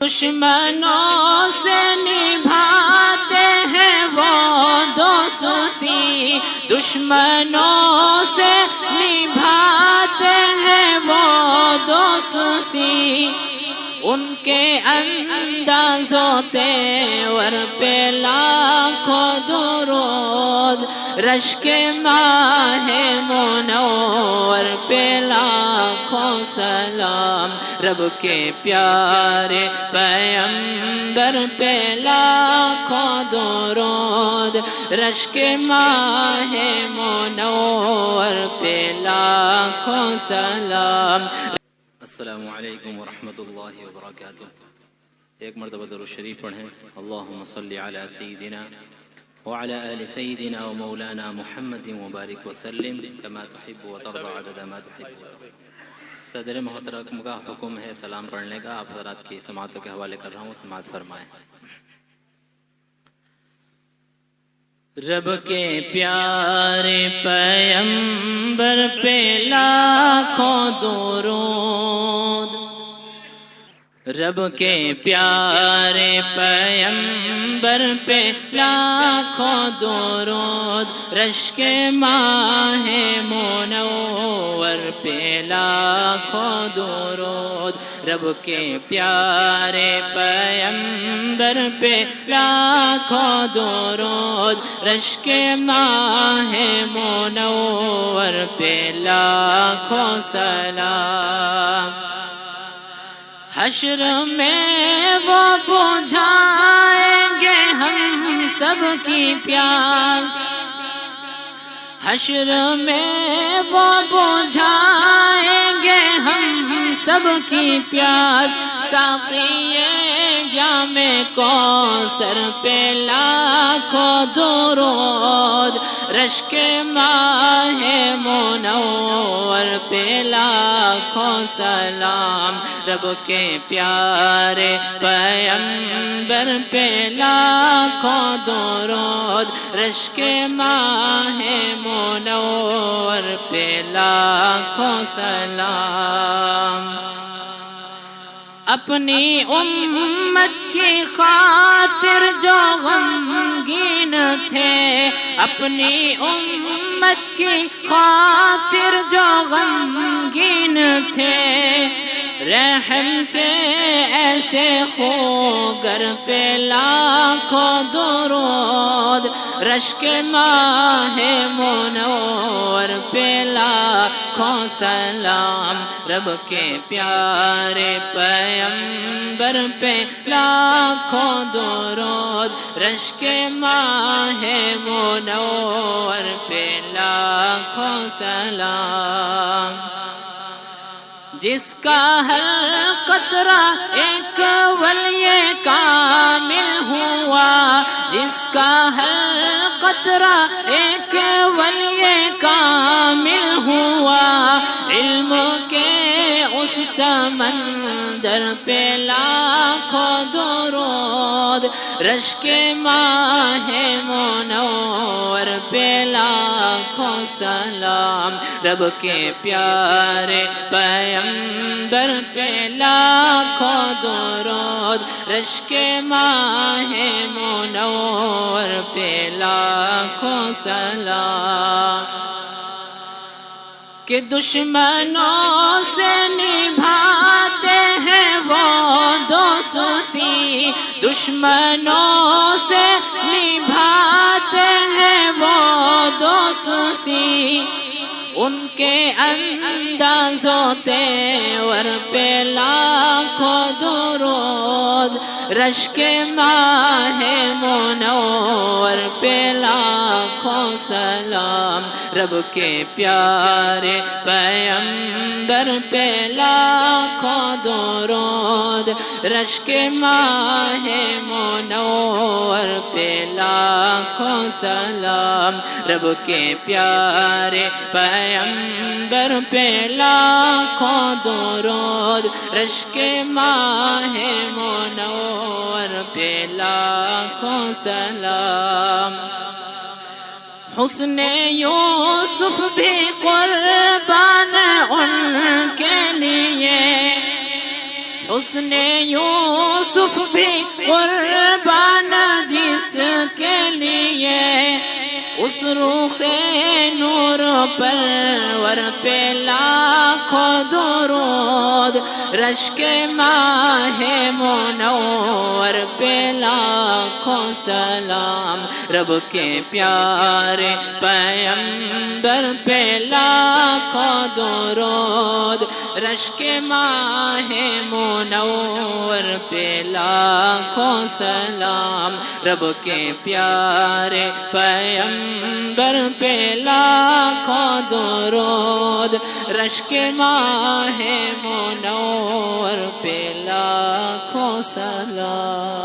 دشمنوں سے نبھاتے ہیں وہ دوستی، دشمنوں سے نبھاتے ہیں وہ دوستی، ان کے اندازوں تیور پہ لاکھوں درود، رشک ماہ منور پہ لاکھوں سلام، رب کے پیارے پیغمبر پہ لاکھوں درود، رشک ماہ منور پہ لاکھوں سلام۔ السلام علیکم ورحمۃ اللہ وبرکاتہ۔ ایک مرتبہ درود شریف پڑھیں۔ اللہم صلی علی سیدنا وعلی آل سیدنا ومولانا محمد وبارک وسلم کما تحب وترضى عدد ما تحب۔ صدر محترم کا حکم ہے سلام پڑھنے کا، آپ حضرات کی سماعتوں کے حوالے کر رہا ہوں، سماعت فرمائیں۔ رب کے پیارے پیغمبر پہ لاکھوں درود، رب کے پیارے پیغمبر پہ لاکھوں درود، رشک ماہ منور پہ لاکھوں درود، رب کے پیارے پیغمبر پہ لاکھوں درود، رشک ماہ منور پہ لاکھوں سلام۔ حشر میں وہ بجھائیں گے ہم سب کی پیاس، حشر میں وہ بجھائیں گے ہم سب کی پیاس، ساقی جام کوثر پہ لاکھوں درود، رشک ماہ منور پہ لاکھوں سلام، رب کے پیارے پیغمبر پہ لاکھوں درود، رشک ماہ منور پہ لاکھوں سلام۔ اپنی امت کی خاطر جو غمگین تھے، اپنی امت کی خاطر جو غمگین تھے، رحم کے ایسے خوگر پہ لاکھوں درود، رشک ماہ منور پہ لاکھوں سلام، رب کے پیارے پیغمبر پہ لاکھوں درود، رشک ماہ منور پہ لاکھوں سلام۔ جس کا ہر قطرہ ایک ولی کامل ہوا، جس کا ہر قطرہ ایک ولی کامل ہوا، علم کے اس سمندر پہ لاکھوں درود، رشک ماہ منور پہ لاکھوں سلام، رب کے پیارے پیغمبر پہ لاکھوں درود، رشک ماہ منور پہ لاکھوں سلام۔ کہ دشمنوں سے نبھاتے ہیں وہ دوستی، دشمنوں سے نبھاتے ہیں وہ دوستی، ان کے اندازوں تیور پہ لاکھوں درود، رشک ماہ منور پہ لاکھوں سلام، رب کے پیارے پیغمبر پہ لاکھوں درود، رشک ماہ منور پہ لاکھوں سلام، رب کے پیارے پیغمبر پہ لاکھوں درود، رشک ماہ منور پہ لاکھوں سلام۔ حسن یوسف بھی قربان ان کے لیے، حسن یوسف بھی قربان جس کے لیے، اس روح نور پرور پہ لاکھوں درود، رشک ماہ منور پہ لاکھوں سلام، رب کے پیارے پیغمبر پہ لاکھوں درود، رشک ماہ منور پہ لاکھوں سلام، رب کے پیارے پیغمبر پہ لاکھوں درود، رشک ماہ منور پہ لاکھوں سلام۔